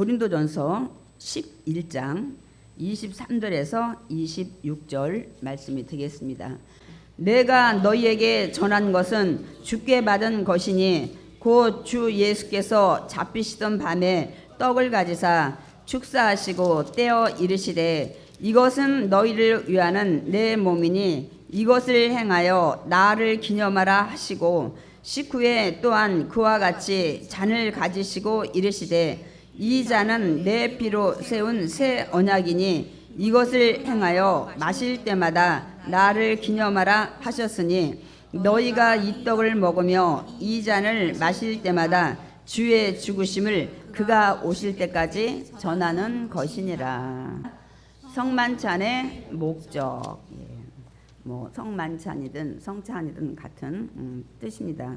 고린도전서 11장 23절에서 26절 말씀이 되겠습니다. 내가 너희에게 전한 것은 주께 받은 것이니 곧 주 예수께서 잡히시던 밤에 떡을 가지사 축사하시고 떼어 이르시되 이것은 너희를 위하는 내 몸이니 이것을 행하여 나를 기념하라 하시고 식후에 또한 그와 같이 잔을 가지시고 이르시되 이 잔은 내 피로 세운 새 언약이니 이것을 행하여 마실 때마다 나를 기념하라 하셨으니 너희가 이 떡을 먹으며 이 잔을 마실 때마다 주의 죽으심을 그가 오실 때까지 전하는 것이니라. 성만찬의 목적, 성만찬이든 성찬이든 같은 뜻입니다.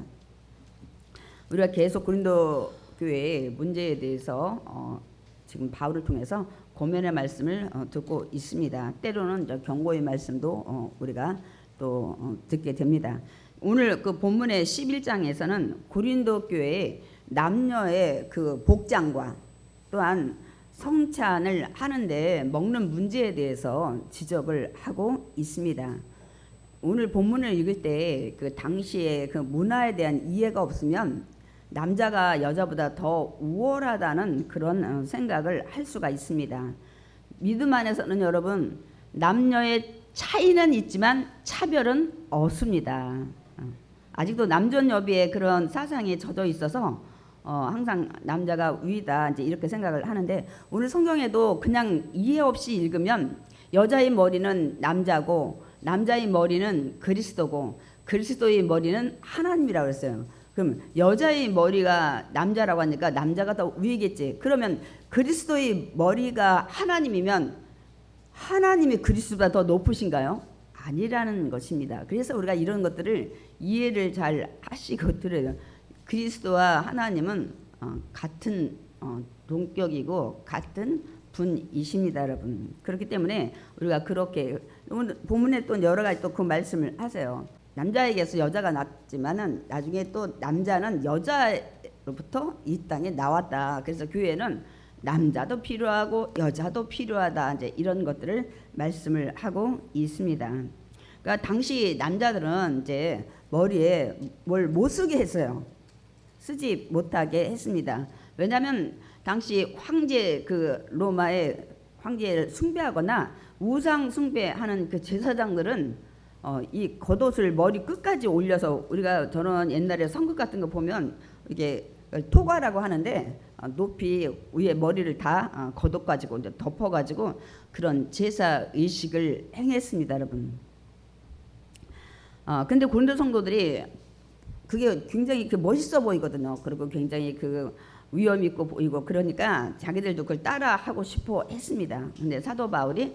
우리가 계속 고린도 교회의 문제에 대해서 지금 바울을 통해서 고면의 말씀을 듣고 있습니다. 때로는 경고의 말씀도 우리가 또 듣게 됩니다. 오늘 그 본문의 11장에서는 고린도 교회의 남녀의 그 복장과 또한 성찬을 하는데 먹는 문제에 대해서 지적을 하고 있습니다. 오늘 본문을 읽을 때 그 당시의 그 문화에 대한 이해가 없으면 남자가 여자보다 더 우월하다는 그런 생각을 할 수가 있습니다. 믿음 안에서는 여러분 남녀의 차이는 있지만 차별은 없습니다. 아직도 남존여비의 그런 사상이 젖어 있어서 항상 남자가 위다 이제 이렇게 생각을 하는데 오늘 성경에도 그냥 이해 없이 읽으면 여자의 머리는 남자고 남자의 머리는 그리스도고 그리스도의 머리는 하나님이라고 그랬어요. 그럼 여자의 머리가 남자라고 하니까 남자가 더 위겠지. 그러면 그리스도의 머리가 하나님이면 하나님이 그리스도보다 더 높으신가요? 아니라는 것입니다. 그래서 우리가 이런 것들을 이해를 잘 하시고 들어요. 그리스도와 하나님은 같은 동격이고 같은 분이십니다, 여러분. 그렇기 때문에 우리가 그렇게 오늘 본문에 또 여러 가지 또 그 말씀을 하세요. 남자에게서 여자가 났지만은 나중에 또 남자는 여자로부터 이 땅에 나왔다. 그래서 교회는 남자도 필요하고 여자도 필요하다. 이제 이런 것들을 말씀을 하고 있습니다. 그러니까 당시 남자들은 이제 머리에 뭘 못 쓰게 했어요. 쓰지 못하게 했습니다. 왜냐하면 당시 황제 그 로마의 황제를 숭배하거나 우상 숭배하는 그 제사장들은 이 겉옷을 머리 끝까지 올려서 우리가 저는 옛날에 성극 같은 거 보면 이게 토가라고 하는데 높이 위에 머리를 다 겉옷 가지고 이제 덮어 가지고 그런 제사 의식을 행했습니다, 여러분. 근데 고린도 성도들이 그게 굉장히 멋있어 보이거든요. 그리고 굉장히 위험 있고 보이고 그러니까 자기들도 그걸 따라 하고 싶어 했습니다. 근데 사도 바울이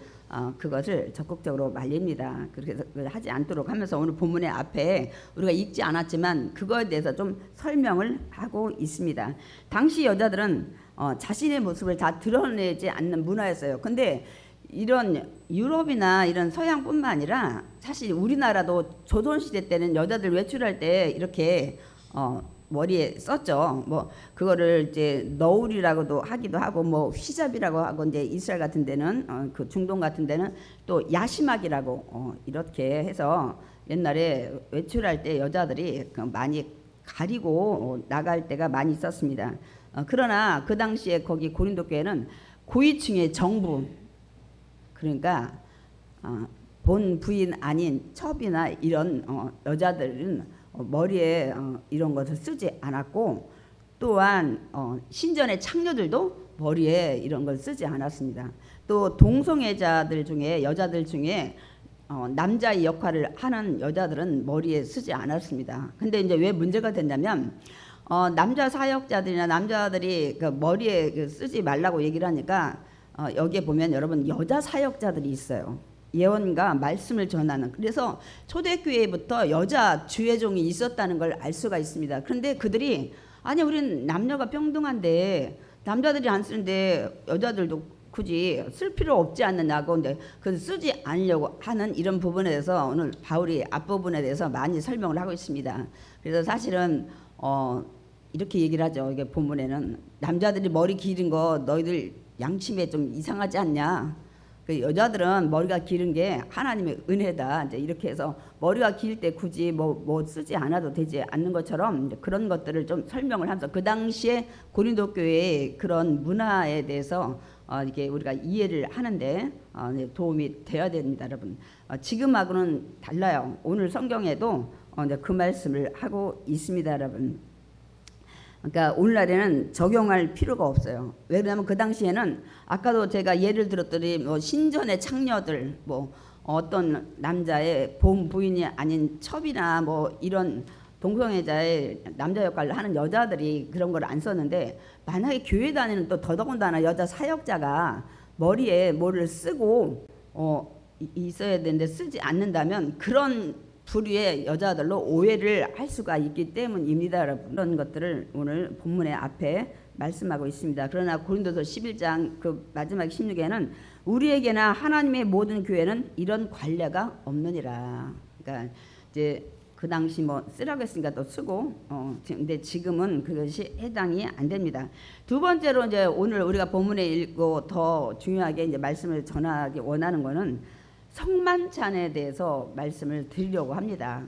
그것을 적극적으로 말립니다. 그래서 하지 않도록 하면서 오늘 본문의 앞에 우리가 읽지 않았지만 그거에 대해서 좀 설명을 하고 있습니다. 당시 여자들은 자신의 모습을 다 드러내지 않는 문화였어요. 근데 이런 유럽이나 이런 서양뿐만 아니라 사실 우리나라도 조선시대 때는 여자들 외출할 때 이렇게 머리에 썼죠. 그거를 이제 너울이라고도 하기도 하고 히잡이라고 하고 이제 이스라엘 같은 데는 그 중동 같은 데는 또 야시막이라고 이렇게 해서 옛날에 외출할 때 여자들이 많이 가리고 나갈 때가 많이 있었습니다. 그러나 그 당시에 거기 고린도 교회는 고위층의 정부 그러니까 본 부인 아닌 첩이나 이런 여자들은 머리에 이런 것을 쓰지 않았고 또한 신전의 창녀들도 머리에 이런 걸 쓰지 않았습니다. 또 동성애자들 중에 여자들 중에 남자의 역할을 하는 여자들은 머리에 쓰지 않았습니다. 근데 이제 왜 문제가 됐냐면 남자 사역자들이나 남자들이 그 머리에 쓰지 말라고 얘기를 하니까 여기에 보면 여러분 여자 사역자들이 있어요. 예언과 말씀을 전하는. 그래서 초대교회부터 여자 주회종이 있었다는 걸 알 수가 있습니다. 그런데 그들이 아니 우린 남녀가 평등한데 남자들이 안 쓰는데 여자들도 굳이 쓸 필요 없지 않느냐고 근데 그 쓰지 않으려고 하는 이런 부분에 대해서 오늘 바울이 앞부분에 대해서 많이 설명을 하고 있습니다. 그래서 사실은 이렇게 얘기를 하죠. 이게 본문에는 남자들이 머리 기른 거 너희들 양심에 좀 이상하지 않냐? 그 여자들은 머리가 기른 게 하나님의 은혜다. 이제 이렇게 해서 머리가 길 때 굳이 뭐 쓰지 않아도 되지 않는 것처럼 이제 그런 것들을 좀 설명을 하면서 그 당시에 고린도 교회의 그런 문화에 대해서 이게 우리가 이해를 하는데 도움이 되어야 됩니다, 여러분. 지금하고는 달라요. 오늘 성경에도 이제 그 말씀을 하고 있습니다, 여러분. 그러니까 오늘날에는 적용할 필요가 없어요. 왜냐하면 그 당시에는 아까도 제가 예를 들었더니 뭐 신전의 창녀들, 뭐 어떤 남자의 본 부인이 아닌 첩이나 뭐 이런 동성애자의 남자 역할을 하는 여자들이 그런 걸 안 썼는데, 만약에 교회 다니는 또 더더군다나 여자 사역자가 머리에 뭐를 쓰고 있어야 되는데 쓰지 않는다면 그런 부류의 여자들로 오해를 할 수가 있기 때문입니다, 여러분. 그런 것들을 오늘 본문의 앞에 말씀하고 있습니다. 그러나 고린도서 11장 그 마지막 16에는 우리에게나 하나님의 모든 교회는 이런 관례가 없느니라. 그러니까 이제 그 당시 뭐 쓰라고 했으니까 또 쓰고, 근데 지금은 그것이 해당이 안 됩니다. 두 번째로 이제 오늘 우리가 본문에 읽고 더 중요하게 이제 말씀을 전하기 원하는 거는 성만찬에 대해서 말씀을 드리려고 합니다.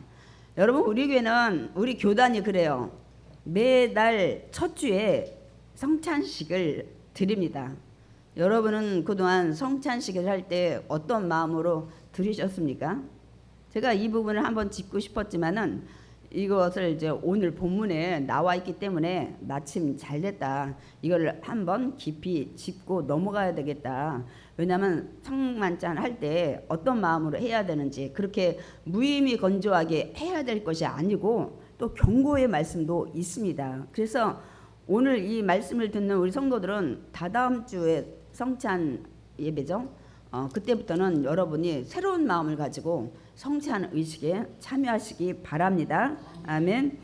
여러분, 우리 교회는 우리 교단이 그래요. 매달 첫 주에 성찬식을 드립니다. 여러분은 그동안 성찬식을 할 때 어떤 마음으로 드리셨습니까? 제가 이 부분을 한번 짚고 싶었지만은 이것을 이제 오늘 본문에 나와 있기 때문에 마침 잘 됐다. 이걸 한번 깊이 짚고 넘어가야 되겠다. 왜냐하면 성만찬 할 때 어떤 마음으로 해야 되는지, 그렇게 무의미 건조하게 해야 될 것이 아니고 또 경고의 말씀도 있습니다. 그래서 오늘 이 말씀을 듣는 우리 성도들은 다다음 주에 성찬 예배죠. 그때부터는 여러분이 새로운 마음을 가지고 성찬 의식에 참여하시기 바랍니다. 아멘.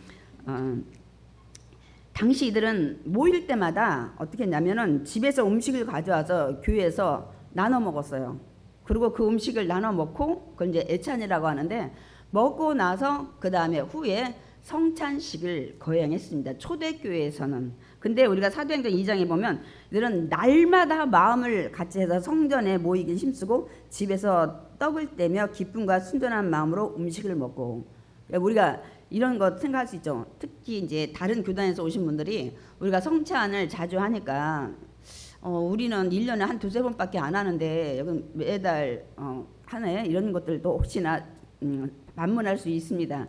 당시 이들은 모일 때마다 어떻게 했냐면은 집에서 음식을 가져와서 교회에서 나눠 먹었어요. 그리고 그 음식을 나눠 먹고 그걸 이제 애찬이라고 하는데, 먹고 나서 그 다음에 후에 성찬식을 거행했습니다. 초대교회에서는. 근데 우리가 사도행전 2장에 보면 이들은 날마다 마음을 같이 해서 성전에 모이기 힘쓰고 집에서 떡을 떼며 기쁨과 순전한 마음으로 음식을 먹고. 우리가 이런 거 생각할 수 있죠. 특히 이제 다른 교단에서 오신 분들이 우리가 성찬을 자주 하니까 우리는 1년에 한 두세 번밖에 안 하는데 여기 매달 하네, 이런 것들도 혹시나 반문할 수 있습니다.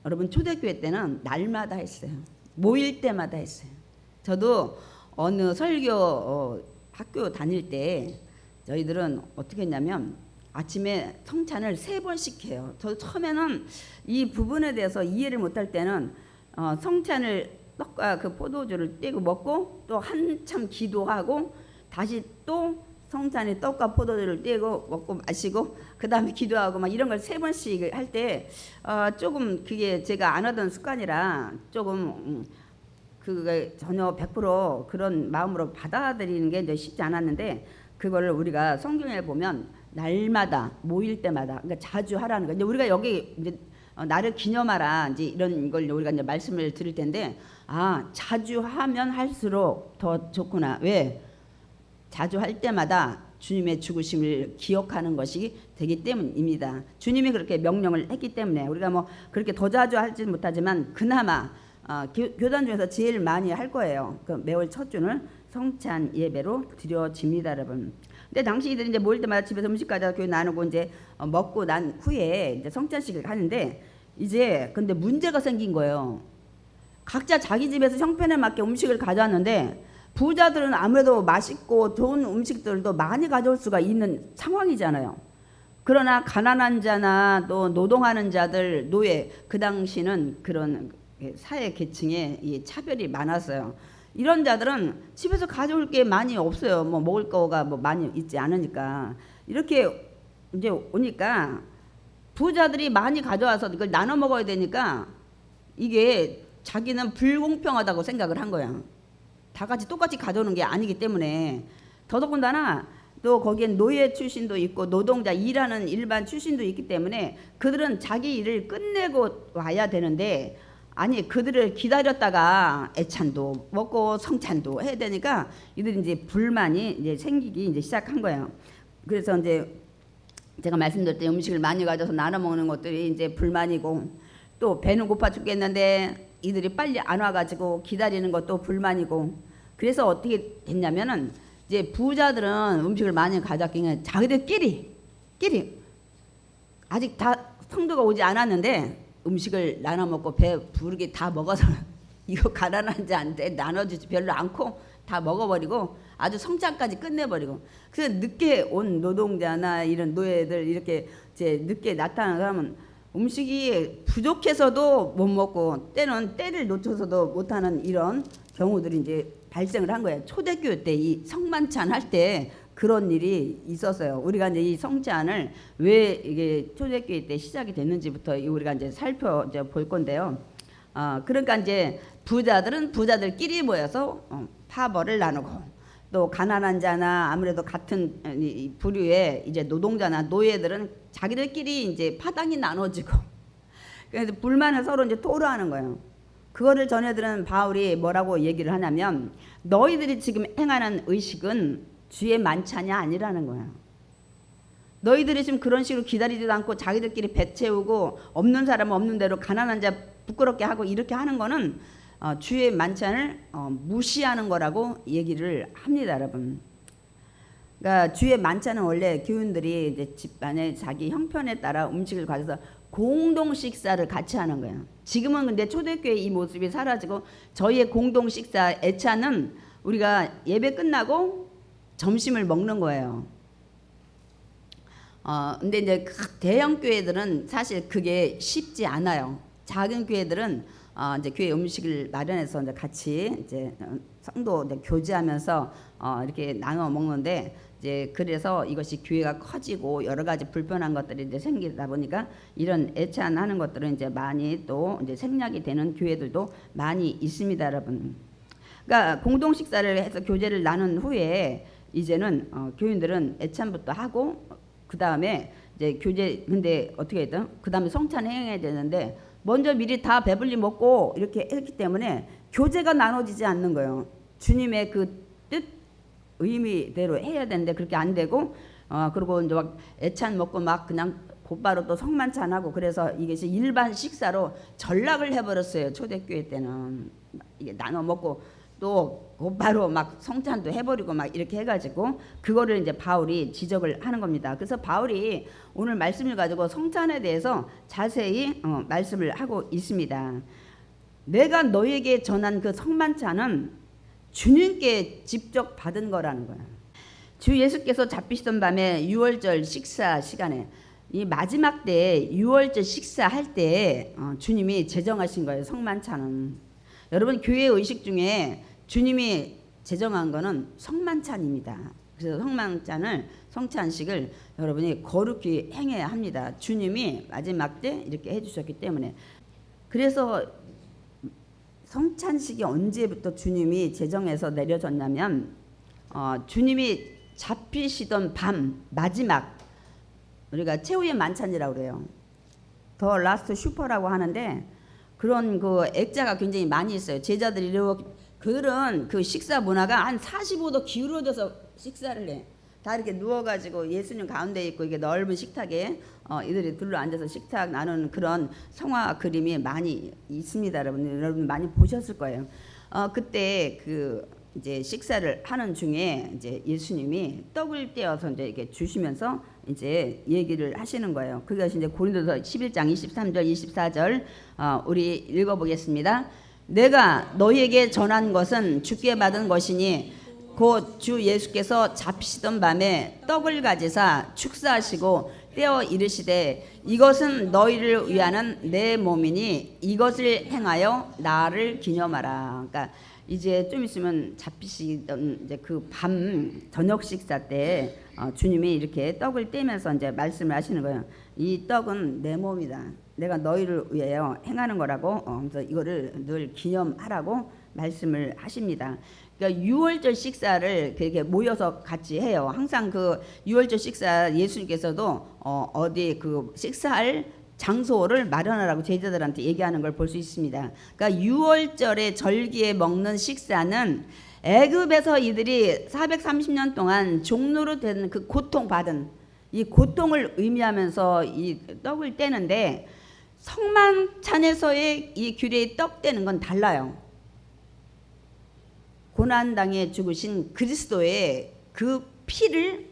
여러분, 초대교회 때는 날마다 했어요. 모일 때마다 했어요. 저도 어느 설교 학교 다닐 때 저희들은 어떻게 했냐면 아침에 성찬을 3번씩 해요. 저 처음에는 이 부분에 대해서 이해를 못할 때는 성찬을 떡과 그 포도주를 떼고 먹고 또 한참 기도하고 다시 또 성찬에 떡과 포도주를 떼고 먹고 마시고 그 다음에 기도하고 막 이런 걸 3번씩 할 때 조금 그게 제가 안 하던 습관이라 조금 그게 전혀 100% 그런 마음으로 받아들이는 게 이제 쉽지 않았는데, 그거를 우리가 성경에 보면 날마다 모일 때마다, 그러니까 자주 하라는 거. 이제 우리가 여기 이제 나를 기념하라 이제 이런 걸 우리가 이제 말씀을 드릴 텐데, 자주 하면 할수록 더 좋구나. 왜? 자주 할 때마다 주님의 죽으심을 기억하는 것이 되기 때문입니다. 주님이 그렇게 명령을 했기 때문에 우리가 뭐 그렇게 더 자주 하지 못하지만 그나마 교단 중에서 제일 많이 할 거예요. 그 매월 첫 주는 성찬 예배로 드려집니다, 여러분. 근데 당시 이들이 이제 모일 때마다 집에서 음식 가져다 교회 나누고 이제 먹고 난 후에 이제 성찬식을 하는데, 이제 근데 문제가 생긴 거예요. 각자 자기 집에서 형편에 맞게 음식을 가져왔는데 부자들은 아무래도 맛있고 좋은 음식들도 많이 가져올 수가 있는 상황이잖아요. 그러나 가난한 자나 또 노동하는 자들, 노예, 그 당시는 그런 사회 계층에 이 차별이 많았어요. 이런 자들은 집에서 가져올 게 많이 없어요. 뭐 먹을 거가 뭐 많이 있지 않으니까. 이렇게 이제 오니까 부자들이 많이 가져와서 이걸 나눠 먹어야 되니까 이게 자기는 불공평하다고 생각을 한 거야. 다 같이 똑같이 가져오는 게 아니기 때문에. 더더군다나 또 거기엔 노예 출신도 있고 노동자, 일하는 일반 출신도 있기 때문에 그들은 자기 일을 끝내고 와야 되는데 아니 그들을 기다렸다가 애찬도 먹고 성찬도 해야 되니까 이들이 이제 불만이 이제 생기기 이제 시작한 거예요. 그래서 이제 제가 말씀드렸던 음식을 많이 가져서 나눠 먹는 것들이 이제 불만이고, 또 배는 고파 죽겠는데 이들이 빨리 안 와가지고 기다리는 것도 불만이고, 그래서 어떻게 됐냐면은 이제 부자들은 음식을 많이 가져왔기에 자기들끼리 아직 다 성도가 오지 않았는데 음식을 나눠 먹고 배 부르게 다 먹어서 이거 가난한 자한테 나눠주지 별로 않고 다 먹어버리고 아주 성찬까지 끝내버리고, 그래서 늦게 온 노동자나 이런 노예들 이렇게 이제 늦게 나타나는 사람은 음식이 부족해서도 못 먹고 때는 때를 놓쳐서도 못하는 이런 경우들이 이제 발생을 한 거예요. 초대교회 때 이 성만찬 할 때 그런 일이 있었어요. 우리가 이제 이 성찬을 왜 이게 초대교회 때 시작이 됐는지부터 우리가 이제 살펴볼 건데요. 그러니까 이제 부자들은 부자들끼리 모여서 파벌을 나누고, 또 가난한 자나 아무래도 같은 부류의 이제 노동자나 노예들은 자기들끼리 이제 파당이 나눠지고, 그래서 불만을 서로 이제 토로하는 거예요. 그거를 전해들은 바울이 뭐라고 얘기를 하냐면, 너희들이 지금 행하는 의식은 주의 만찬이 아니라는 거예요. 너희들이 지금 그런 식으로 기다리지도 않고 자기들끼리 배 채우고 없는 사람은 없는 대로 가난한 자 부끄럽게 하고 이렇게 하는 거는 주의 만찬을 무시하는 거라고 얘기를 합니다, 여러분. 그러니까 주의 만찬은 원래 교인들이 이제 집안에 자기 형편에 따라 음식을 가져서 공동 식사를 같이 하는 거예요. 지금은 근데 초대교회 이 모습이 사라지고 저희의 공동 식사 애찬은 우리가 예배 끝나고 점심을 먹는 거예요. 근데 이제 대형 교회들은 사실 그게 쉽지 않아요. 작은 교회들은 이제 교회 음식을 마련해서 이제 같이 이제 성도 이제 교제하면서 이렇게 나눠 먹는데, 이제 그래서 이것이 교회가 커지고 여러 가지 불편한 것들이 이제 생기다 보니까 이런 애찬하는 것들은 이제 많이 또 이제 생략이 되는 교회들도 많이 있습니다, 여러분. 그러니까 공동 식사를 해서 교제를 나눈 후에 이제는 교인들은 애찬부터 하고 그 다음에 이제 교제, 근데 어떻게 했든 그 다음에 성찬 행해야 되는데 먼저 미리 다 배불리 먹고 이렇게 했기 때문에 교제가 나눠지지 않는 거예요. 주님의 그 뜻 의미대로 해야 되는데 그렇게 안 되고, 그리고 이제 막 애찬 먹고 막 그냥 곧바로 또 성만찬하고, 그래서 이것이 일반 식사로 전락을 해버렸어요. 초대교회 때는 이게 나눠 먹고 또 곧바로 막 성찬도 해버리고 막 이렇게 해가지고 그거를 이제 바울이 지적을 하는 겁니다. 그래서 바울이 오늘 말씀을 가지고 성찬에 대해서 자세히 말씀을 하고 있습니다. 내가 너에게 전한 그 성만찬은 주님께 직접 받은 거라는 거야. 주 예수께서 잡히시던 밤에 유월절 식사 시간에 이 마지막 때 유월절 식사할 때 주님이 제정하신 거예요. 성만찬은. 여러분 교회 의식 중에 주님이 제정한 거는 성만찬입니다. 그래서 성만찬을 성찬식을 여러분이 거룩히 행해야 합니다. 주님이 마지막 때 이렇게 해주셨기 때문에. 그래서 성찬식이 언제부터 주님이 제정해서 내려졌냐면 주님이 잡히시던 밤 마지막, 우리가 최후의 만찬이라고 그래요. 더 라스트 슈퍼라고 하는데 그런 그 액자가 굉장히 많이 있어요. 제자들이 이렇게, 그들은 그 식사 문화가 한 45도 기울어져서 식사를 해. 다 이렇게 누워가지고 예수님 가운데 있고 이게 넓은 식탁에 이들이 둘러 앉아서 식탁 나누는 그런 성화 그림이 많이 있습니다. 여러분 많이 보셨을 거예요. 그때 그 이제 식사를 하는 중에 이제 예수님이 떡을 떼어서 이제 이렇게 주시면서 이제 얘기를 하시는 거예요. 그것이 이제 고린도서 11장 23절 24절 우리 읽어보겠습니다. 내가 너희에게 전한 것은 주께 받은 것이니 곧 주 예수께서 잡히시던 밤에 떡을 가지사 축사하시고 떼어 이르시되 이것은 너희를 위하는 내 몸이니 이것을 행하여 나를 기념하라. 그러니까 이제 좀 있으면 잡히시던 이제 그 밤 저녁 식사 때 주님이 이렇게 떡을 떼면서 이제 말씀을 하시는 거예요. 이 떡은 내 몸이다. 내가 너희를 위하여 행하는 거라고. 그래서 이거를 늘 기념하라고 말씀을 하십니다. 그러니까 유월절 식사를 그렇게 모여서 같이 해요. 항상 그 유월절 식사 예수님께서도 어디 그 식사할 장소를 마련하라고 제자들한테 얘기하는 걸 볼 수 있습니다. 그러니까 6월절에 절기에 먹는 식사는 애굽에서 이들이 430년 동안 종로로 된 그 고통받은 이 고통을 의미하면서 이 떡을 떼는데, 성만찬에서의 이 규례의 떡 떼는 건 달라요. 고난당해 죽으신 그리스도의 그 피를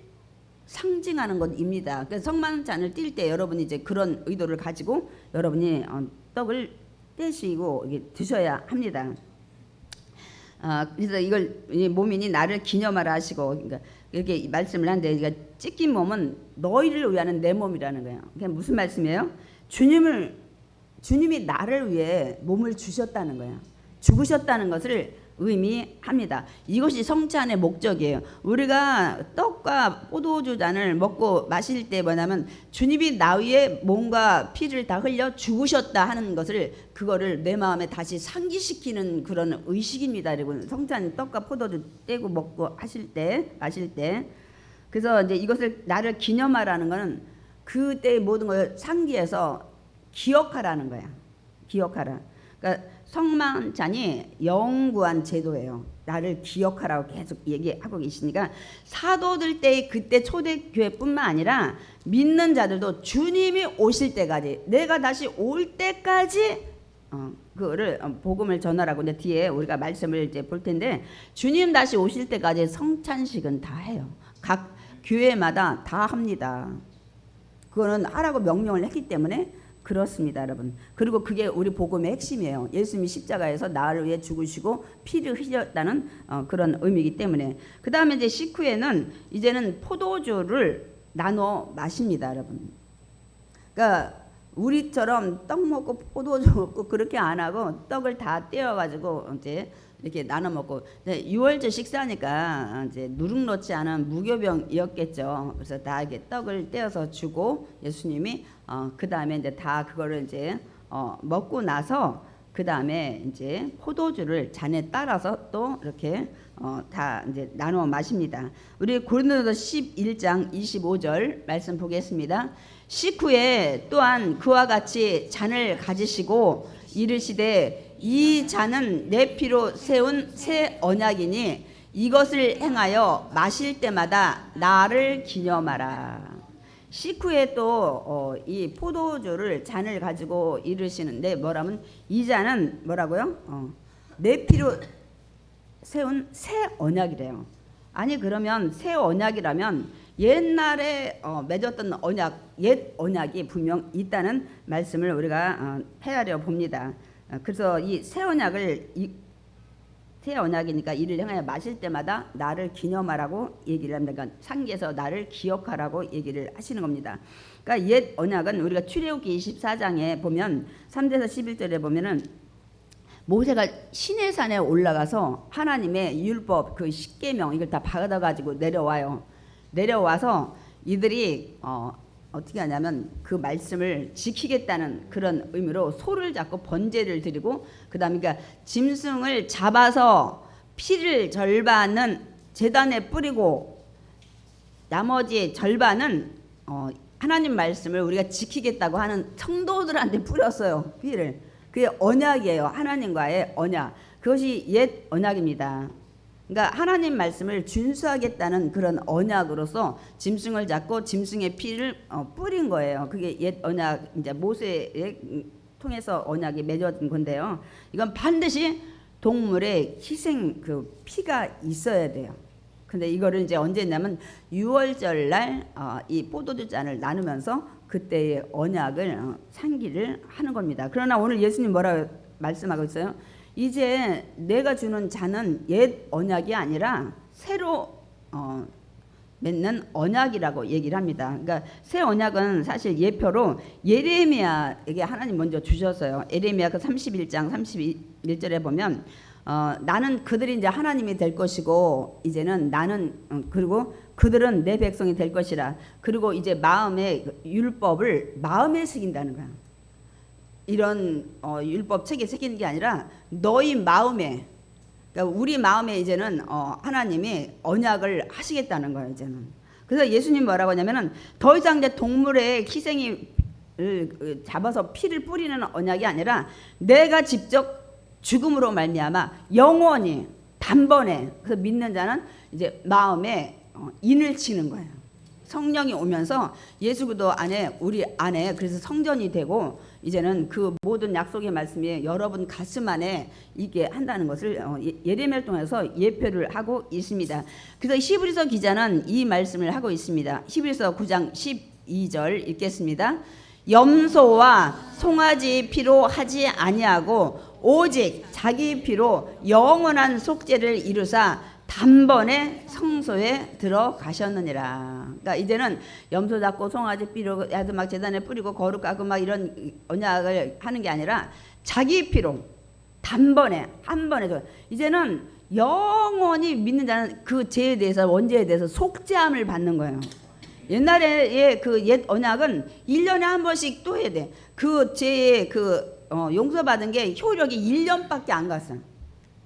상징하는 것입니다. 그래서 성만찬을 뛸 때 여러분이 이제 그런 의도를 가지고 여러분이 떡을 떼시고 이게 드셔야 합니다. 그래서 이걸 몸이니 나를 기념하라 하시고, 그러니까 이렇게 말씀을 하는데, 그러니까 찢긴 몸은 너희를 위하는 내 몸이라는 거예요. 그게 무슨 말씀이에요? 주님이 나를 위해 몸을 주셨다는 거예요. 죽으셨다는 것을 의미합니다. 이것이 성찬의 목적이에요. 우리가 떡과 포도주 잔을 먹고 마실 때 뭐냐면 주님이 나 위에 몸과 피를 다 흘려 죽으셨다 하는 것을, 그거를 내 마음에 다시 상기시키는 그런 의식입니다. 그리고 성찬 떡과 포도주 떼고 먹고 마실 때 그래서 이제 이것을 나를 기념하라는 거는 그때의 모든 걸 상기해서 기억하라는 거야. 기억하라. 그러니까 성만찬이 영구한 제도예요. 나를 기억하라고 계속 얘기하고 계시니까, 사도들 때의 그때 초대교회뿐만 아니라 믿는 자들도 주님이 오실 때까지, 내가 다시 올 때까지 그거를 복음을 전하라고. 이제 뒤에 우리가 말씀을 이제 볼 텐데, 주님 다시 오실 때까지 성찬식은 다 해요. 각 교회마다 다 합니다. 그거는 하라고 명령을 했기 때문에 그렇습니다, 여러분. 그리고 그게 우리 복음의 핵심이에요. 예수님이 십자가에서 나를 위해 죽으시고 피를 흘렸다는 그런 의미이기 때문에. 그 다음에 이제 식후에는 이제는 포도주를 나눠 마십니다, 여러분. 그러니까 우리처럼 떡 먹고 포도주 먹고 그렇게 안 하고 떡을 다 떼어가지고 이제 이렇게 나눠 먹고, 6월절 식사니까 이제 누룩 넣지 않은 무교병이었겠죠. 그래서 다 이렇게 떡을 떼어서 주고 예수님이 그 다음에 이제 다 그거를 이제 먹고 나서 그 다음에 이제 포도주를 잔에 따라서 또 이렇게 다 이제 나눠 마십니다. 우리 고린도서 11장 25절 말씀 보겠습니다. 식후에 또한 그와 같이 잔을 가지시고 이르시되 이 잔은 내 피로 세운 새 언약이니 이것을 행하여 마실 때마다 나를 기념하라. 식후에 또 이 포도주를 잔을 가지고 이르시는데, 뭐라면 이 잔은 뭐라고요? 내 피로 세운 새 언약이래요. 아니 그러면 새 언약이라면 옛날에 맺었던 언약, 옛 언약이 분명 있다는 말씀을 우리가 헤아려 봅니다. 그래서 이 새 언약을, 새 언약이니까 이를 행하여 마실 때마다 나를 기념하라고 얘기를 합니다. 그러니까 상기해서 나를 기억하라고 얘기를 하시는 겁니다. 그러니까 옛 언약은 우리가 출애굽기 24장에 보면 3절에서 11절에 보면은 모세가 시내산에 올라가서 하나님의 율법 그 십계명 이걸 다 받아가지고 내려와요. 내려와서 이들이 어떻게 하냐면 그 말씀을 지키겠다는 그런 의미로 소를 잡고 번제를 드리고, 그 다음에 그러니까 짐승을 잡아서 피를 절반은 제단에 뿌리고 나머지 절반은 하나님 말씀을 우리가 지키겠다고 하는 성도들한테 뿌렸어요. 피를. 그게 언약이에요. 하나님과의 언약. 그것이 옛 언약입니다. 그러니까 하나님 말씀을 준수하겠다는 그런 언약으로서 짐승을 잡고 짐승의 피를 뿌린 거예요. 그게 옛 언약, 이제 모세에 통해서 언약이 맺어진 건데요. 이건 반드시 동물의 희생 그 피가 있어야 돼요. 근데 이거를 이제 언제 했냐면 6월절 날 이 포도주 잔을 나누면서 그때의 언약을 상기를 하는 겁니다. 그러나 오늘 예수님 뭐라고 말씀하고 있어요? 이제 내가 주는 잔은 옛 언약이 아니라 새로 맺는 언약이라고 얘기를 합니다. 그러니까 새 언약은 사실 예표로 예레미야에게 하나님 먼저 주셨어요. 예레미야 그 31장 31절에 보면 나는 그들이 이제 하나님이 될 것이고 이제는 나는 그리고 그들은 내 백성이 될 것이라. 그리고 이제 마음의 율법을 마음에 새긴다는 거야. 이런 율법 책에 새기는 게 아니라 너희 마음에, 그러니까 우리 마음에 이제는 하나님이 언약을 하시겠다는 거예요. 이제는. 그래서 예수님 뭐라고 하냐면은 더 이상 이제 동물의 희생이 잡아서 피를 뿌리는 언약이 아니라 내가 직접 죽음으로 말미암아 영원히 단번에, 그래서 믿는 자는 이제 마음에 인을 치는 거예요. 성령이 오면서 예수 그리스도 안에, 우리 안에, 그래서 성전이 되고 이제는 그 모든 약속의 말씀이 여러분 가슴 안에 있게 한다는 것을 예레미야를 통해서 예표를 하고 있습니다. 그래서 히브리서 기자는 이 말씀을 하고 있습니다. 히브리서 9장 12절 읽겠습니다. 염소와 송아지 피로 하지 아니하고 오직 자기 피로 영원한 속죄를 이루사 단번에 성소에 들어가셨느니라. 그러니까 이제는 염소 잡고 송아지 피로 야도 막 제단에 뿌리고 거룩하고 막 이런 언약을 하는 게 아니라 자기 피로 단번에 한 번에 이제는 영원히 믿는 자는 그 죄에 대해서, 원죄에 대해서 속죄함을 받는 거예요. 옛날에 그 옛 언약은 1년에 한 번씩 또 해야 돼. 그 죄의 용서받은 게 효력이 1년밖에 안 갔어요.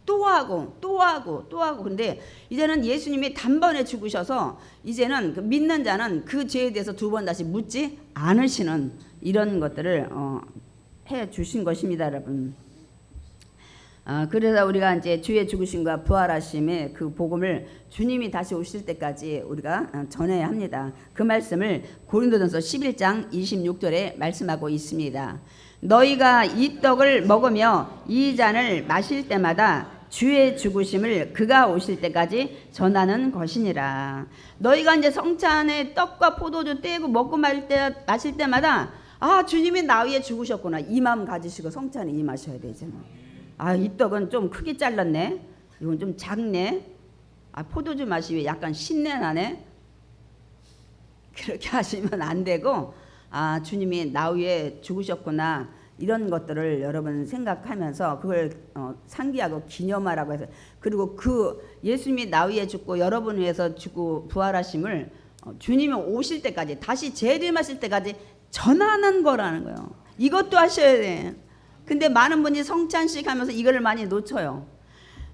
또 하고 또 하고 또 하고. 근데 이제는 예수님이 단번에 죽으셔서 이제는 그 믿는 자는 그 죄에 대해서 두 번 다시 묻지 않으시는 이런 것들을 해 주신 것입니다, 여러분. 그래서 우리가 이제 주의 죽으심과 부활하심의 그 복음을 주님이 다시 오실 때까지 우리가 전해야 합니다. 그 말씀을 고린도전서 11장 26절에 말씀하고 있습니다. 너희가 이 떡을 먹으며 이 잔을 마실 때마다 주의 죽으심을 그가 오실 때까지 전하는 것이니라. 너희가 이제 성찬에 떡과 포도주 떼고 먹고 마실 때마다 주님이 나 위해 죽으셨구나, 이 마음 가지시고 성찬에 임하셔야 되잖아. 이 떡은 좀 크게 잘랐네, 이건 좀 작네, 포도주 맛이 왜 약간 신내 나네, 그렇게 하시면 안 되고 주님이 나 위해 죽으셨구나, 이런 것들을 여러분 생각하면서 그걸 상기하고 기념하라고 해서, 그리고 그 예수님이 나 위해 죽고 여러분 위해서 죽고 부활하심을 주님이 오실 때까지, 다시 재림하실 때까지 전하는 거라는 거예요. 이것도 하셔야 돼. 근데 많은 분이 성찬식 하면서 이거를 많이 놓쳐요.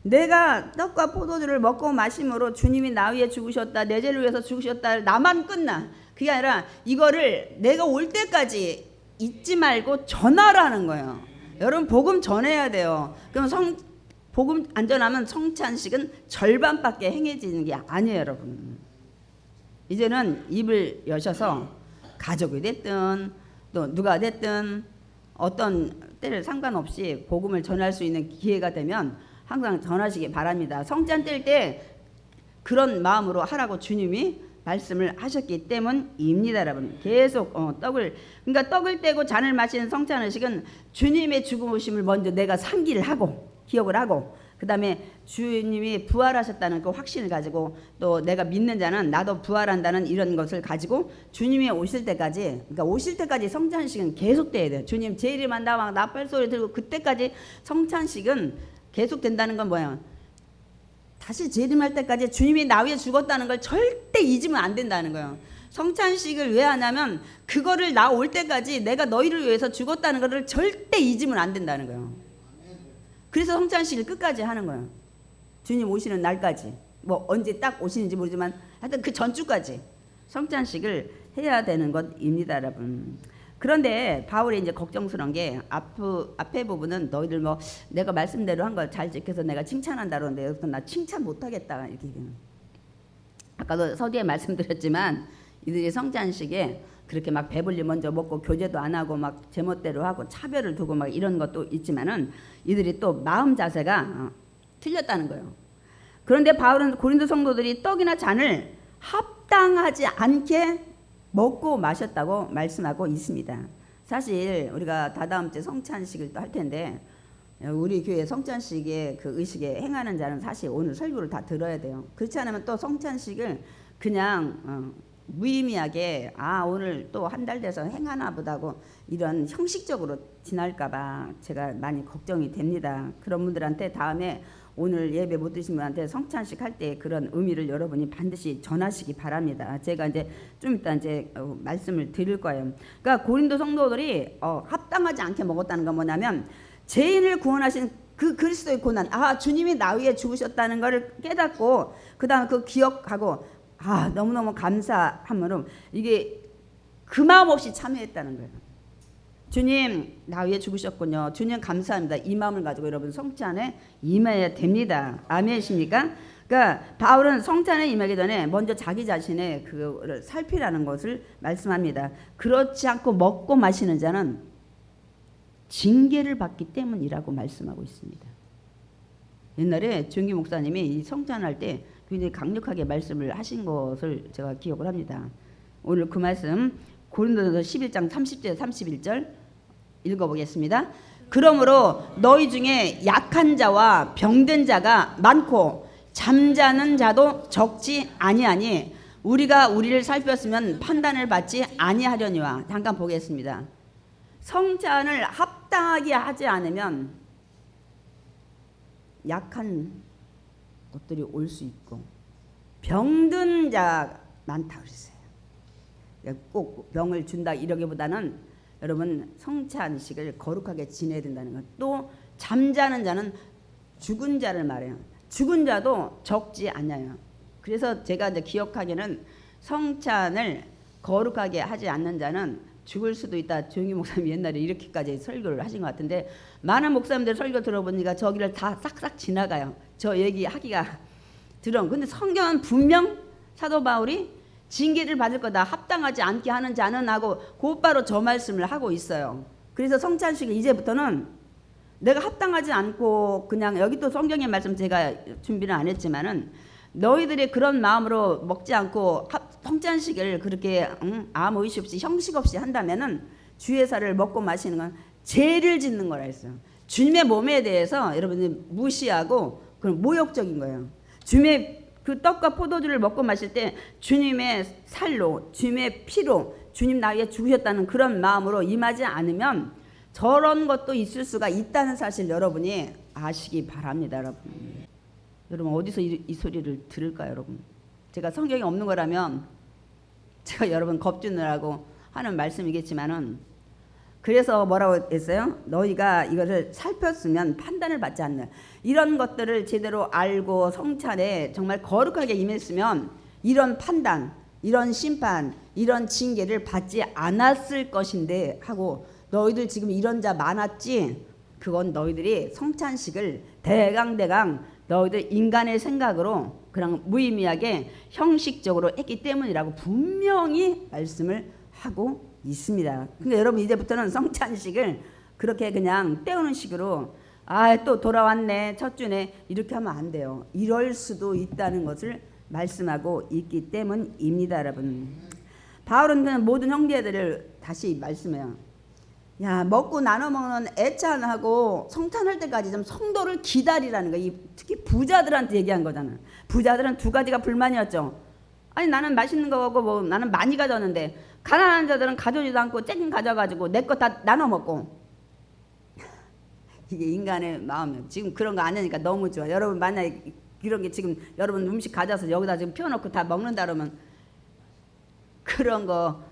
내가 떡과 포도주를 먹고 마심으로 주님이 나 위해 죽으셨다, 내 죄를 위해서 죽으셨다, 나만 끝나. 그게 아니라 이거를 내가 올 때까지 잊지 말고 전하라는 거예요. 여러분 복음 전해야 돼요. 그럼 복음 안 전하면 성찬식은 절반밖에 행해지는 게 아니에요, 여러분. 이제는 입을 여셔서 가족이 됐든 또 누가 됐든 어떤 때를 상관없이 복음을 전할 수 있는 기회가 되면 항상 전하시기 바랍니다. 성찬 뗄 때 그런 마음으로 하라고 주님이 말씀을 하셨기 때문입니다, 여러분. 계속 그러니까 떡을 떼고 잔을 마시는 성찬의식은 주님의 죽으심을 먼저 내가 상기를 하고 기억을 하고, 그 다음에 주님이 부활하셨다는 그 확신을 가지고, 또 내가 믿는 자는 나도 부활한다는 이런 것을 가지고 주님이 오실 때까지, 그러니까 오실 때까지 성찬식은 계속돼야 돼요. 주님 재림한다 막 나팔소리 들고 그때까지 성찬식은 계속된다는 건 뭐예요? 다시 재림할 때까지 주님이 나 위해 죽었다는 걸 절대 잊으면 안 된다는 거예요. 성찬식을 왜 하냐면 그거를 나 올 때까지 내가 너희를 위해서 죽었다는 것을 절대 잊으면 안 된다는 거예요. 그래서 성찬식을 끝까지 하는 거예요. 주님 오시는 날까지, 뭐 언제 딱 오시는지 모르지만 하여튼 그 전주까지 성찬식을 해야 되는 것입니다, 여러분. 그런데 바울이 이제 걱정스러운 게 앞에 부분은 너희들 뭐 내가 말씀대로 한 걸 잘 지켜서 내가 칭찬한다 그러는데 여기서 나 칭찬 못하겠다 이렇게 얘기해요. 아까도 서두에 말씀드렸지만 이들이 성찬식에 그렇게 막 배불리 먼저 먹고 교제도 안 하고 막 제멋대로 하고 차별을 두고 막 이런 것도 있지만은 이들이 또 마음 자세가 틀렸다는 거예요. 그런데 바울은 고린도 성도들이 떡이나 잔을 합당하지 않게 먹고 마셨다고 말씀하고 있습니다. 사실 우리가 다다음 주에 성찬식을 또 할 텐데 우리 교회 성찬식의 그 의식에 행하는 자는 사실 오늘 설교를 다 들어야 돼요. 그렇지 않으면 또 성찬식을 그냥 무의미하게 오늘 또 한 달 돼서 행하나 보다고 이런 형식적으로 지날까봐 제가 많이 걱정이 됩니다. 그런 분들한테 다음에 오늘 예배 못 드신 분한테 성찬식 할 때 그런 의미를 여러분이 반드시 전하시기 바랍니다. 제가 이제 좀 이따 이제 말씀을 드릴 거예요. 그러니까 고린도 성도들이 합당하지 않게 먹었다는 건 뭐냐면 죄인을 구원하신 그 그리스도의 고난, 주님이 나 위해 죽으셨다는 것을 깨닫고 그다음 그 기억하고 너무너무 감사함으로 이게 그 마음 없이 참여했다는 거예요. 주님 나 위해 죽으셨군요. 주님 감사합니다. 이 마음을 가지고 여러분 성찬에 임해야 됩니다. 아멘이십니까? 그러니까 바울은 성찬에 임하기 전에 먼저 자기 자신의 그거를 살피라는 것을 말씀합니다. 그렇지 않고 먹고 마시는 자는 징계를 받기 때문이라고 말씀하고 있습니다. 옛날에 주영기 목사님이 이 성찬할 때 굉장히 강력하게 말씀을 하신 것을 제가 기억을 합니다. 오늘 그 말씀 고린도전서 11장 30절 31절 읽어보겠습니다. 그러므로 너희 중에 약한 자와 병든 자가 많고 잠자는 자도 적지 아니하니 우리가 우리를 살폈으면 판단을 받지 아니하려니와. 잠깐 보겠습니다. 성찬을 합당하게 하지 않으면 약한 것들이 올 수 있고 병든 자가 많다 그랬어요. 꼭 병을 준다 이러기보다는 여러분 성찬식을 거룩하게 지내야 된다는 것. 또 잠자는 자는 죽은 자를 말해요. 죽은 자도 적지 않아요. 그래서 제가 이제 기억하기에는 성찬을 거룩하게 하지 않는 자는 죽을 수도 있다. 조용히 목사님 옛날에 이렇게까지 설교를 하신 것 같은데 많은 목사님들 설교 들어보니까 저기를 다 싹싹 지나가요. 저 얘기하기가 근데 성경은 분명 사도 바울이 징계를 받을 거다. 합당하지 않게 하는 자는 하고 곧바로 저 말씀을 하고 있어요. 그래서 성찬식을 이제부터는 내가 합당하지 않고 그냥 여기 또 성경의 말씀 제가 준비는 안 했지만은 너희들이 그런 마음으로 먹지 않고 성찬식을 그렇게 아무 의식 없이 형식 없이 한다면은 주예사를 먹고 마시는 건 죄를 짓는 거라 했어요. 주님의 몸에 대해서 여러분들이 무시하고 그런 모욕적인 거예요. 주님의 그 떡과 포도주를 먹고 마실 때 주님의 살로 주님의 피로 주님 나 위해 죽으셨다는 그런 마음으로 임하지 않으면 저런 것도 있을 수가 있다는 사실 여러분이 아시기 바랍니다. 여러분 어디서 이 소리를 들을까요? 여러분 제가 성경에 없는 거라면 제가 여러분 겁주느라고 하는 말씀이겠지만은 그래서 뭐라고 했어요? 너희가 이것을 살폈으면 판단을 받지 않는 이런 것들을 제대로 알고 성찬에 정말 거룩하게 임했으면 이런 판단, 이런 심판, 이런 징계를 받지 않았을 것인데 하고 너희들 지금 이런 자 많았지? 그건 너희들이 성찬식을 대강 너희들 인간의 생각으로 그냥 무의미하게 형식적으로 했기 때문이라고 분명히 말씀을 하고 있습니다. 근데 여러분 이제부터는 성찬식을 그렇게 그냥 때우는 식으로 또 돌아왔네 첫 주네 이렇게 하면 안 돼요. 이럴 수도 있다는 것을 말씀하고 있기 때문입니다. 여러분 바울은 모든 형제들을 다시 말씀해요. 야 먹고 나눠 먹는 애찬하고 성찬할 때까지 좀 성도를 기다리라는 거예요. 특히 부자들한테 얘기한 거잖아요. 부자들은 두 가지가 불만이었죠. 아니 나는 맛있는 거 먹고 뭐 나는 많이 가져왔는데 가난한 자들은 가져오지도 않고 쨍 가져가지고 내 거 다 나눠 먹고. 이게 인간의 마음이에요. 지금 그런 거 안 하니까 너무 좋아. 여러분 만약에 이런 게 지금 여러분 음식 가져와서 여기다 지금 펴놓고 다 먹는다 그러면 그런 거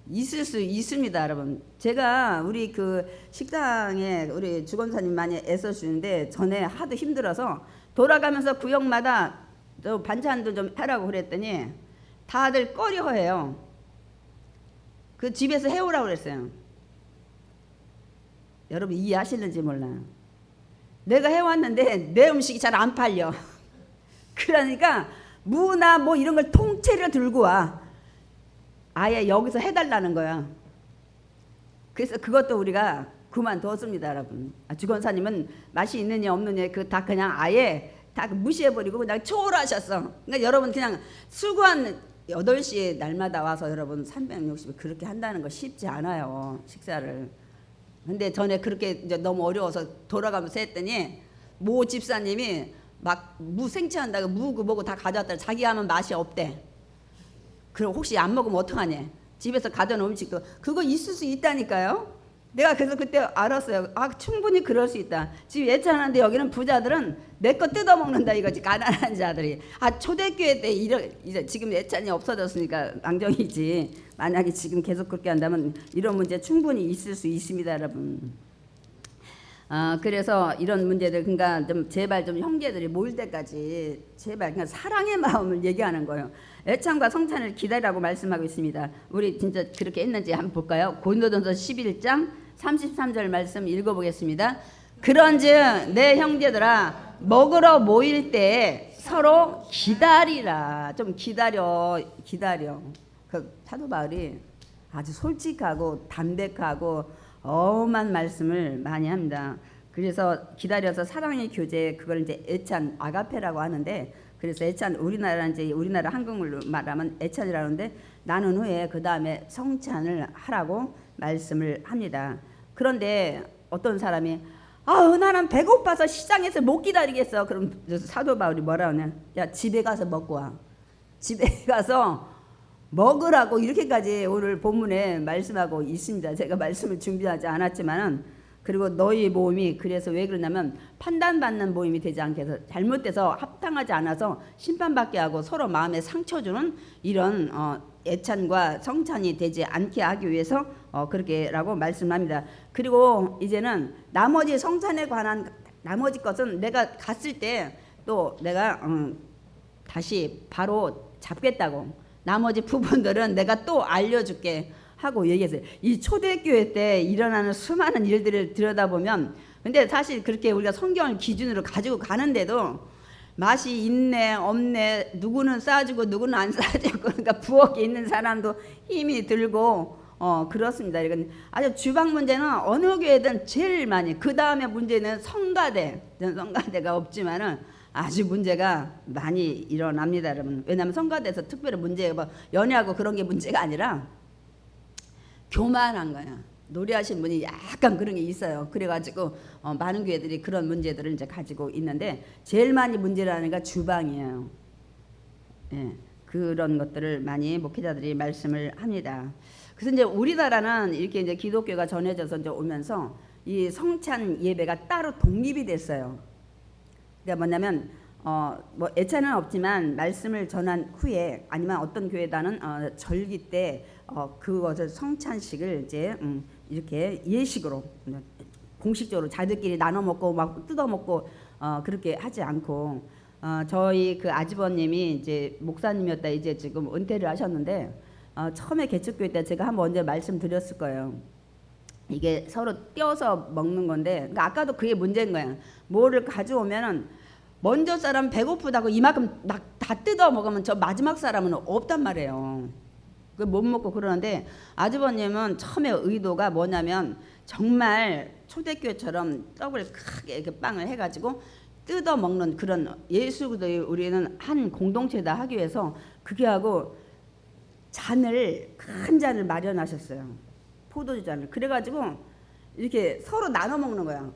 있을 수 있습니다. 여러분 제가 우리 그 식당에 우리 주권사님 많이 애써주는데 전에 하도 힘들어서 돌아가면서 구역마다 저 반찬도 좀 해라고 그랬더니 다들 꺼려해요. 그 집에서 해오라고 그랬어요. 여러분 이해하실는지 몰라요. 내가 해왔는데 내 음식이 잘 안 팔려. 그러니까 무나 뭐 이런 걸 통째로 들고 와. 아예 여기서 해달라는 거야. 그래서 그것도 우리가 그만뒀습니다. 여러분 주권사님은 맛이 있느냐 없느냐 그 다 그냥 아예 다 무시해버리고 그냥 초월하셨어. 그러니까 여러분 그냥 수고한 8시에 날마다 와서 여러분 360일 그렇게 한다는 거 쉽지 않아요. 식사를. 근데 전에 그렇게 이제 너무 어려워서 돌아가면서 했더니 모 집사님이 막 무 생채한다고 무고 뭐고 다 가져왔다. 자기 하면 맛이 없대. 그럼 혹시 안 먹으면 어떡하냐. 집에서 가져온 음식도 그거 있을 수 있다니까요. 내가 그래서 그때 알았어요. 충분히 그럴 수 있다. 지금 예찬하는데 여기는 부자들은 내 거 뜯어먹는다 이거지. 가난한 자들이. 초대교회 때 이제 지금 예찬이 없어졌으니까 낭정이지. 만약에 지금 계속 그렇게 한다면 이런 문제 충분히 있을 수 있습니다. 여러분. 그래서 이런 문제들 그러니까 좀 제발 좀 형제들이 모일 때까지 제발 그냥 사랑의 마음을 얘기하는 거예요. 애찬과 성찬을 기다리라고 말씀하고 있습니다. 우리 진짜 그렇게 했는지 한번 볼까요? 고린도전서 11장 33절 말씀 읽어보겠습니다. 그런즉 내 형제들아 먹으러 모일 때 서로 기다리라. 좀 기다려. 그 사도 바울이 아주 솔직하고 담백하고 엄한 말씀을 많이 합니다. 그래서 기다려서 사랑의 교제, 그걸 이제 애찬 아가페라고 하는데, 그래서 애찬, 우리나라 한국말로 말하면 애찬이라는데, 나눈 후에 그 다음에 성찬을 하라고 말씀을 합니다. 그런데 어떤 사람이 나는 배고파서 시장에서 못 기다리겠어. 그럼 사도 바울이 뭐라 하냐? 야, 집에 가서 먹고 와. 집에 가서 먹으라고 이렇게까지 오늘 본문에 말씀하고 있습니다. 제가 말씀을 준비하지 않았지만은, 그리고 너희 모임이 그래서 왜 그러냐면 판단받는 모임이 되지 않게 해서, 잘못돼서 합당하지 않아서 심판받게 하고 서로 마음에 상처 주는 이런 애찬과 성찬이 되지 않게 하기 위해서 그렇게라고 말씀합니다. 그리고 이제는 나머지 성찬에 관한 나머지 것은 내가 갔을 때 또 내가 다시 바로 잡겠다고, 나머지 부분들은 내가 또 알려줄게 하고 얘기했어요. 이 초대교회 때 일어나는 수많은 일들을 들여다보면, 근데 사실 그렇게 우리가 성경을 기준으로 가지고 가는데도 맛이 있네 없네, 누구는 싸주고 누구는 안 싸주고, 그러니까 부엌에 있는 사람도 힘이 들고 그렇습니다. 이건 아주 주방 문제는 어느 교회든 제일 많이, 그 다음에 문제는 성가대가 없지만은 아주 문제가 많이 일어납니다, 여러분. 왜냐하면 성가대에서 특별히 문제가 뭐 연애하고 그런 게 문제가 아니라 교만한 거야. 노래하신 분이 약간 그런 게 있어요. 그래가지고 많은 교회들이 그런 문제들을 이제 가지고 있는데, 제일 많이 문제라는 게 주방이에요. 예, 그런 것들을 많이 목회자들이 말씀을 합니다. 그래서 이제 우리나라는 이렇게 이제 기독교가 전해져서 이제 오면서 이 성찬 예배가 따로 독립이 됐어요. 그러니까 뭐냐면 뭐 애찬은 없지만 말씀을 전한 후에, 아니면 어떤 교회다는 절기 때 그것을 성찬식을 이제 이렇게 예식으로 공식적으로 자들끼리 나눠 먹고 막 뜯어 먹고 그렇게 하지 않고, 저희 그 아주버님이 이제 목사님이었다 이제 지금 은퇴를 하셨는데, 처음에 개척교회 때 제가 한번 언제 말씀드렸을 거예요. 이게 서로 떼어서 먹는 건데, 그러니까 아까도 그게 문제인 거야. 뭐를 가져오면은 먼저 사람 배고프다고 이만큼 다 뜯어 먹으면 저 마지막 사람은 없단 말이에요. 그 못 먹고 그러는데, 아주버님은 처음에 의도가 뭐냐면 정말 초대교회처럼 떡을 크게 이렇게 빵을 해가지고 뜯어 먹는 그런, 예수도의 우리는 한 공동체다 하기 위해서 그게 하고 큰 잔을 마련하셨어요. 포도주 잔을. 그래가지고 이렇게 서로 나눠 먹는 거야.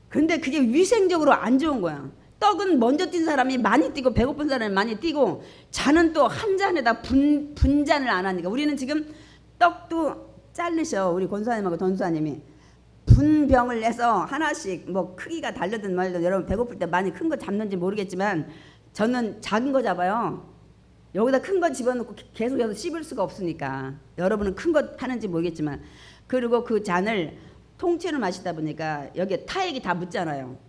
근데 그게 위생적으로 안 좋은 거야. 떡은 먼저 뛴 사람이 많이 뛰고 배고픈 사람이 많이 뛰고, 잔은 또 한 잔에다 분잔을 안 하니까, 우리는 지금 떡도 자르셔. 우리 권사님하고 전사님이 분병을 내서 하나씩 뭐 크기가 다르든 말든, 여러분 배고플 때 많이 큰 거 잡는지 모르겠지만 저는 작은 거 잡아요. 여기다 큰 거 집어넣고 계속 여기서 씹을 수가 없으니까. 여러분은 큰 거 하는지 모르겠지만, 그리고 그 잔을 통째로 마시다 보니까 여기에 타액이 다 묻잖아요.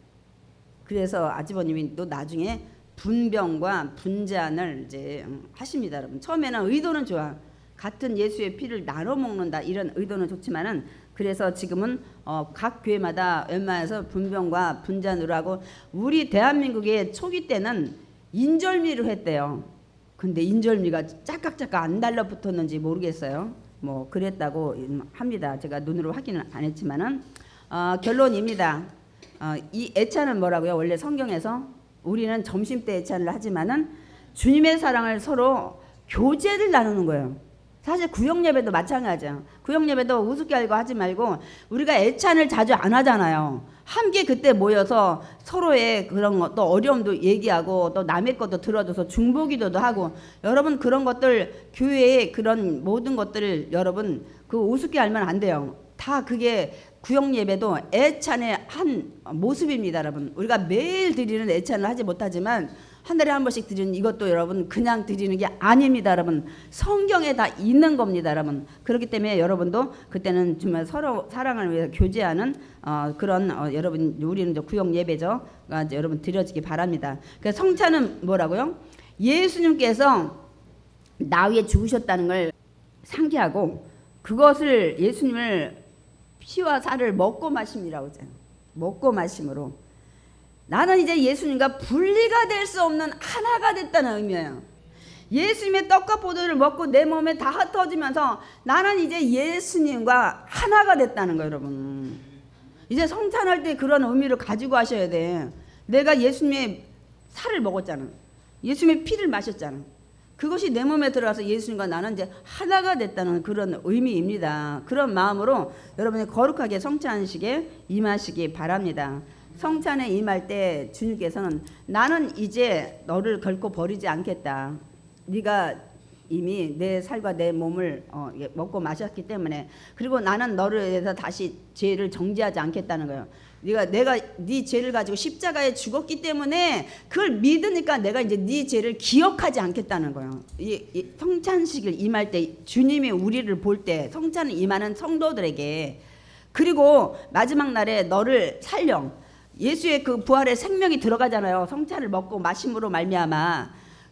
그래서 아주버님이 또 나중에 분병과 분잔을 이제 하십니다, 여러분. 처음에는 의도는 좋아. 같은 예수의 피를 나눠 먹는다, 이런 의도는 좋지만은, 그래서 지금은 각 교회마다 웬만해서 분병과 분잔으로 하고, 우리 대한민국의 초기 때는 인절미로 했대요. 근데 인절미가 짝깍짝깍 안 달라붙었는지 모르겠어요. 뭐 그랬다고 합니다. 제가 눈으로 확인은 안 했지만은 결론입니다. 이 애찬은 뭐라고요? 원래 성경에서 우리는 점심때 애찬을 하지만은 주님의 사랑을 서로 교제를 나누는 거예요. 사실 구역예배도 마찬가지야. 구역예배도 우습게 알고 하지 말고, 우리가 애찬을 자주 안 하잖아요. 함께 그때 모여서 서로의 그런 것, 또 어려움도 얘기하고, 또 남의 것도 들어줘서 중보기도도 하고, 여러분 그런 것들, 교회의 그런 모든 것들을 여러분 그 우습게 알면 안 돼요. 다 그게 구역예배도 애찬의 한 모습입니다, 여러분. 우리가 매일 드리는 애찬을 하지 못하지만 한 달에 한 번씩 드리는 이것도 여러분 그냥 드리는 게 아닙니다, 여러분. 성경에 다 있는 겁니다, 여러분. 그렇기 때문에 여러분도 그때는 정말 서로 사랑을 위해서 교제하는 그런 여러분, 우리는 이제 구역 예배죠. 여러분 드려지기 바랍니다. 그래서 성찬은 뭐라고요? 예수님께서 나 위해 죽으셨다는 걸 상기하고, 그것을 예수님을 피와 살을 먹고 마심이라고 하잖아요. 먹고 마심으로 나는 이제 예수님과 분리가 될 수 없는 하나가 됐다는 의미예요. 예수님의 떡과 포도를 먹고 내 몸에 다 흩어지면서 나는 이제 예수님과 하나가 됐다는 거예요, 여러분. 이제 성찬할 때 그런 의미를 가지고 하셔야 돼. 내가 예수님의 살을 먹었잖아. 예수님의 피를 마셨잖아. 그것이 내 몸에 들어가서 예수님과 나는 이제 하나가 됐다는 그런 의미입니다. 그런 마음으로 여러분이 거룩하게 성찬식에 임하시기 바랍니다. 성찬에 임할 때 주님께서는 나는 이제 너를 결코 버리지 않겠다. 네가 이미 내 살과 내 몸을 먹고 마셨기 때문에, 그리고 나는 너를 위해서 다시 죄를 정죄하지 않겠다는 거예요. 내가 네 죄를 가지고 십자가에 죽었기 때문에 그걸 믿으니까 내가 이제 네 죄를 기억하지 않겠다는 거예요. 이 성찬식을 임할 때 주님이 우리를 볼 때 성찬을 임하는 성도들에게, 그리고 마지막 날에 너를 살려 예수의 그 부활의 생명이 들어가잖아요. 성찬을 먹고 마심으로 말미암아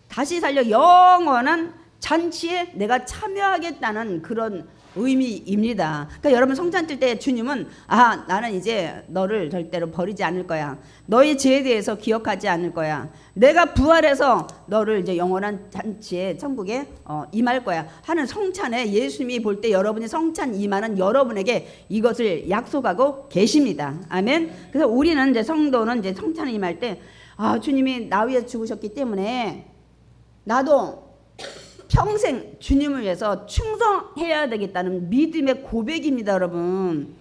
다시 살려 영원한 잔치에 내가 참여하겠다는 그런 의미입니다. 그러니까 여러분 성찬 뜰 때 주님은 나는 이제 너를 절대로 버리지 않을 거야. 너의 죄에 대해서 기억하지 않을 거야. 내가 부활해서 너를 이제 영원한 잔치에 천국에 임할 거야 하는 성찬에 예수님이 볼 때 여러분이 성찬 임하는 여러분에게 이것을 약속하고 계십니다. 아멘. 그래서 우리는 이제 성도는 이제 성찬을 임할 때 주님이 나 위해 죽으셨기 때문에 나도 평생 주님을 위해서 충성해야 되겠다는 믿음의 고백입니다, 여러분.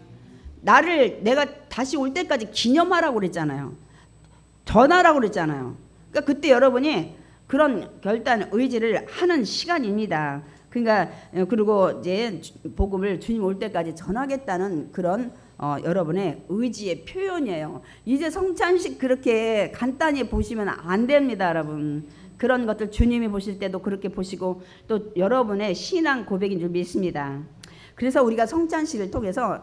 내가 다시 올 때까지 기념하라고 그랬잖아요. 전하라고 그랬잖아요. 그러니까 그때 여러분이 그런 결단, 의지를 하는 시간입니다. 그러니까 그리고 이제 복음을 주님 올 때까지 전하겠다는 그런 여러분의 의지의 표현이에요. 이제 성찬식 그렇게 간단히 보시면 안 됩니다, 여러분. 그런 것들 주님이 보실 때도 그렇게 보시고 또 여러분의 신앙 고백인 줄 믿습니다. 그래서 우리가 성찬식을 통해서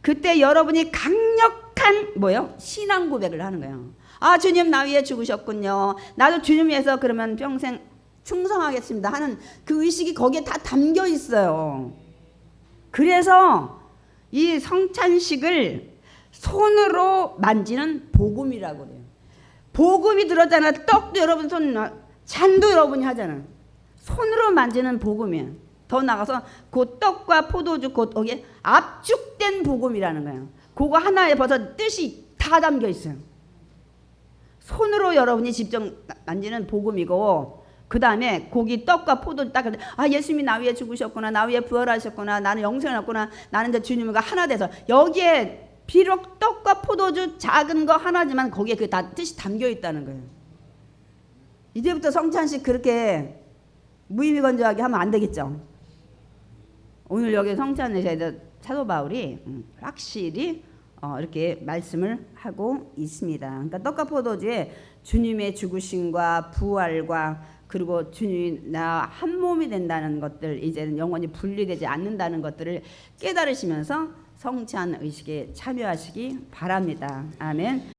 그때 여러분이 강력한 신앙 고백을 하는 거예요. 주님 나 위해 죽으셨군요. 나도 주님 위해서 그러면 평생 충성하겠습니다 하는 그 의식이 거기에 다 담겨 있어요. 그래서 이 성찬식을 손으로 만지는 복음이라고 그래요. 복음이 들었잖아. 떡도 여러분 잔도 여러분이 하잖아. 손으로 만지는 복음이야. 더 나가서 그 떡과 포도주 거기에 압축된 복음이라는 거예요. 그거 하나에 벌써 뜻이 다 담겨 있어요. 손으로 여러분이 직접 만지는 복음이고, 그 다음에 고기 떡과 포도주 딱 예수님이 나 위해 죽으셨구나, 나 위해 부활하셨구나, 나는 영생을 얻구나, 나는 이제 주님과 하나 돼서, 여기에 비록 떡과 포도주 작은 거 하나지만 거기에 그 다 뜻이 담겨 있다는 거예요. 이제부터 성찬식 그렇게 무의미건조하게 하면 안 되겠죠. 오늘 여기 성찬에서 사도 바울이 확실히 이렇게 말씀을 하고 있습니다. 그러니까 떡과 포도주에 주님의 죽으심과 부활과 그리고 주님이 나 한 몸이 된다는 것들, 이제는 영원히 분리되지 않는다는 것들을 깨달으시면서 성찬 의식에 참여하시기 바랍니다. 아멘.